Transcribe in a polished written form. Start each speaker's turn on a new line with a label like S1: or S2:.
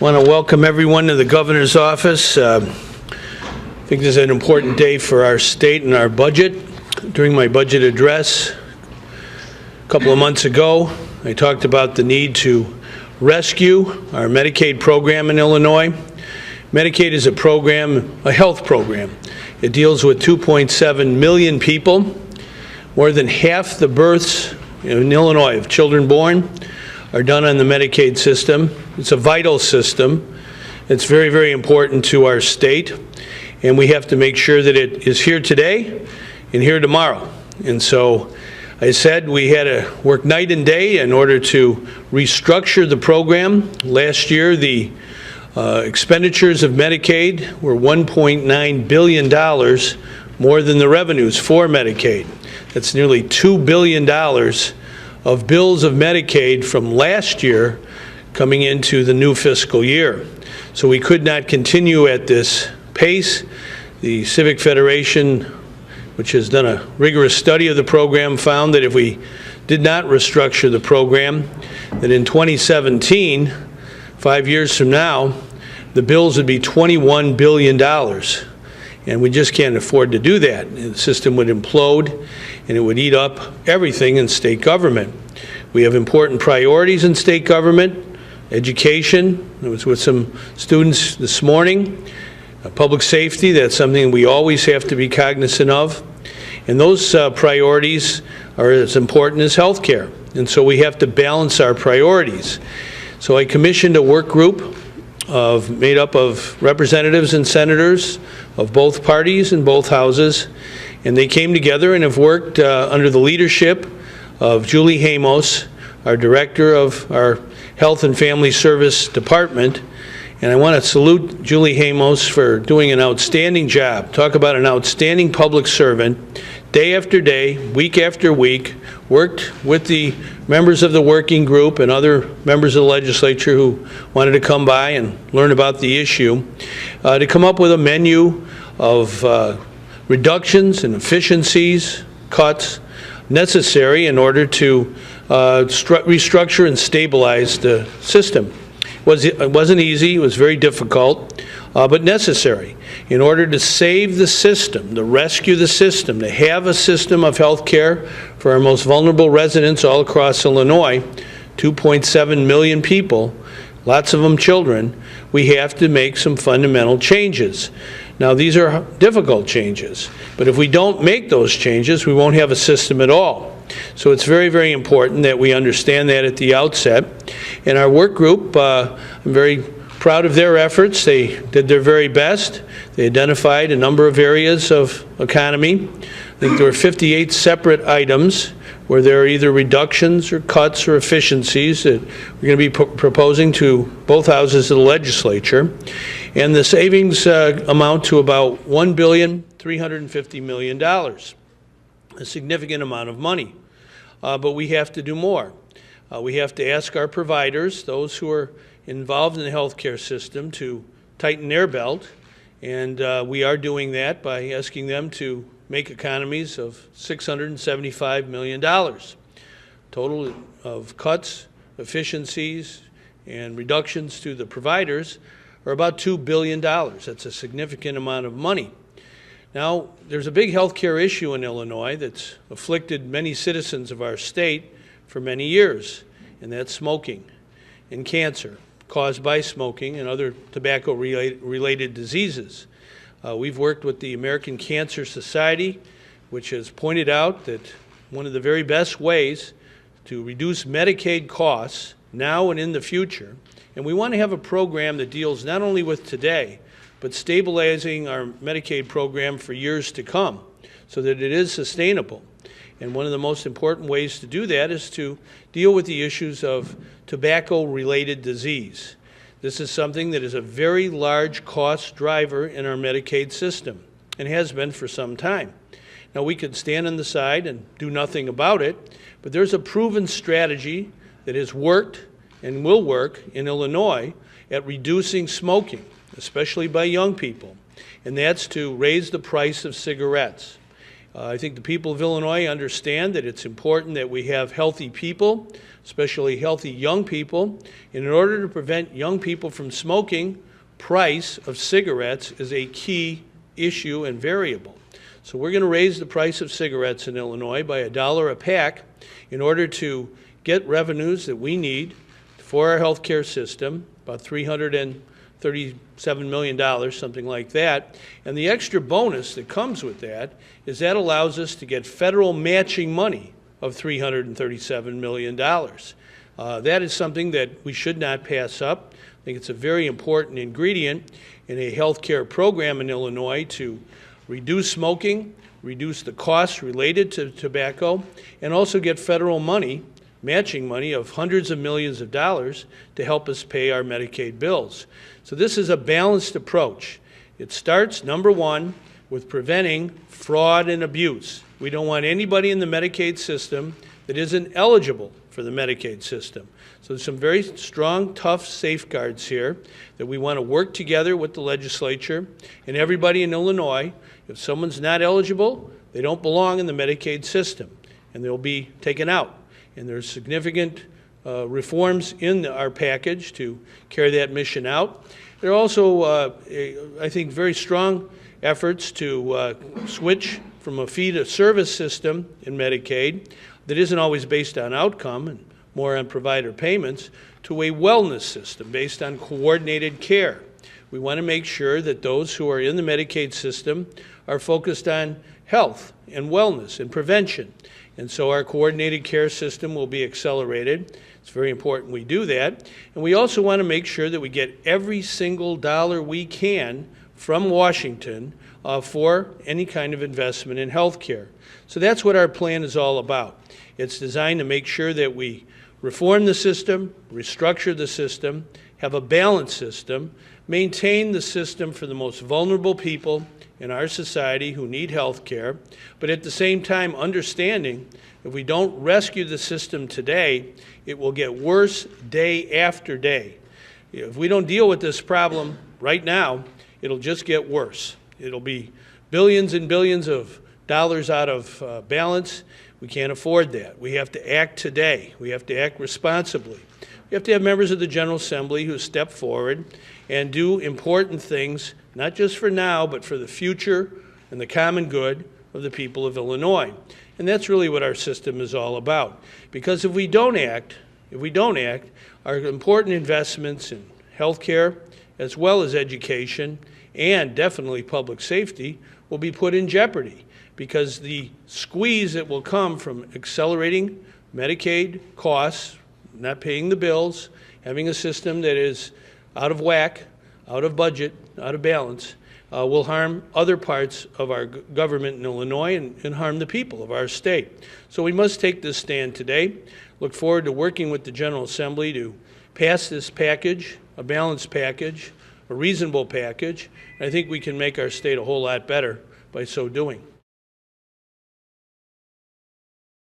S1: want to welcome everyone to the governor's office. I think this is an important day for our state and our budget. During my budget address a couple of months ago, I talked about the need to rescue our Medicaid program in Illinois. Medicaid is a program, a health program. It deals with 2.7 million people. More than half the births in Illinois of children born are done on the Medicaid system. It's a vital system. It's very, very important to our state, and we have to make sure that it is here today and here tomorrow. And so I said we had to work night and day in order to restructure the program. Last year, the expenditures of Medicaid were $1.9 billion more than the revenues for Medicaid. That's nearly $2 billion of bills of Medicaid from last year coming into the new fiscal year. So we could not continue at this pace. The Civic Federation, which has done a rigorous study of the program, found that if we did not restructure the program, that in 2017, 5 years from now, the bills would be $21 billion. And we just can't afford to do that. The system would implode, and it would eat up everything in state government. We have important priorities in state government. Education, I was with some students this morning. Public safety, that's something we always have to be cognizant of. And those priorities are as important as health care. And so we have to balance our priorities. So I commissioned a work group made up of representatives and senators of both parties in both houses, and they came together and have worked under the leadership of Julie Hamos, our director of our Health and Family Service Department. And I want to salute Julie Hamos for doing an outstanding job. Talk about an outstanding public servant. Day after day, week after week, worked with the members of the working group and other members of the legislature who wanted to come by and learn about the issue, to come up with a menu of reductions and efficiencies, cuts necessary in order to restructure and stabilize the system. It wasn't easy, it was very difficult, but necessary in order to save the system, to rescue the system, to have a system of health care for our most vulnerable residents all across Illinois, 2.7 million people, lots of them children. We have to make some fundamental changes. Now, these are difficult changes, but if we don't make those changes, we won't have a system at all. So it's very, very important that we understand that at the outset. In our work group, I'm very proud of their efforts. They did their very best. They identified a number of areas of economy. I think there were 58 separate items where there are either reductions or cuts or efficiencies that we're going to be proposing to both houses of the legislature. And the savings amount to about $1.35 billion, a significant amount of money. But we have to do more. We have to ask our providers, those who are involved in the healthcare system, to tighten their belt, and we are doing that by asking them to make economies of $675 million. Total of cuts, efficiencies, and reductions to the providers are about $2 billion. That's a significant amount of money. Now, there's a big health care issue in Illinois that's afflicted many citizens of our state for many years, and that's smoking and cancer caused by smoking and other tobacco-related diseases. We've worked with the American Cancer Society, which has pointed out that one of the very best ways to reduce Medicaid costs now and in the future, and we want to have a program that deals not only with today, but stabilizing our Medicaid program for years to come so that it is sustainable. And one of the most important ways to do that is to deal with the issues of tobacco-related disease. This is something that is a very large cost driver in our Medicaid system and has been for some time. Now, we could stand on the side and do nothing about it, but there's a proven strategy that has worked and will work in Illinois at reducing smoking, especially by young people, and that's to raise the price of cigarettes. I think the people of Illinois understand that it's important that we have healthy people, especially healthy young people. And in order to prevent young people from smoking, price of cigarettes is a key issue and variable. So we're going to raise the price of cigarettes in Illinois by $1 a pack in order to get revenues that we need for our health care system, about $337 million, something like that. And the extra bonus that comes with that is that allows us to get federal matching money of $337 million. That is something that we should not pass up. I think it's a very important ingredient in a health care program in Illinois to reduce smoking, reduce the costs related to tobacco, and also get federal money, matching money of hundreds of millions of dollars to help us pay our Medicaid bills. So this is a balanced approach. It starts, number one, with preventing fraud and abuse. We don't want anybody in the Medicaid system that isn't eligible for the Medicaid system. So there's some very strong, tough safeguards here that we want to work together with the legislature and everybody in Illinois. If someone's not eligible, they don't belong in the Medicaid system, and they'll be taken out. And there's significant reforms in our package to carry that mission out. There are also, I think, very strong efforts to switch from a fee-to-service system in Medicaid that isn't always based on outcome and more on provider payments to a wellness system based on coordinated care. We want to make sure that those who are in the Medicaid system are focused on health and wellness and prevention. And so our coordinated care system will be accelerated. It's very important we do that. And we also want to make sure that we get every single dollar we can from Washington for any kind of investment in health care. So that's what our plan is all about. It's designed to make sure that we reform the system, restructure the system, have a balanced system, maintain the system for the most vulnerable people in our society who need health care, but at the same time understanding if we don't rescue the system today, it will get worse day after day. If we don't deal with this problem right now, it'll just get worse. It'll be billions and billions of dollars out of balance. We can't afford that. We have to act today. We have to act responsibly. We have to have members of the General Assembly who step forward and do important things, not just for now, but for the future and the common good of the people of Illinois. And that's really what our system is all about. Because if we don't act, our important investments in health care, as well as education, and definitely public safety, will be put in jeopardy. Because the squeeze that will come from accelerating Medicaid costs, not paying the bills, having a system that is out of whack, out of budget, out of balance, will harm other parts of our government in Illinois and harm the people of our state. So we must take this stand today. Look forward to working with the General Assembly to pass this package, a balanced package, a reasonable package. I think we can make our state a whole lot better by so doing.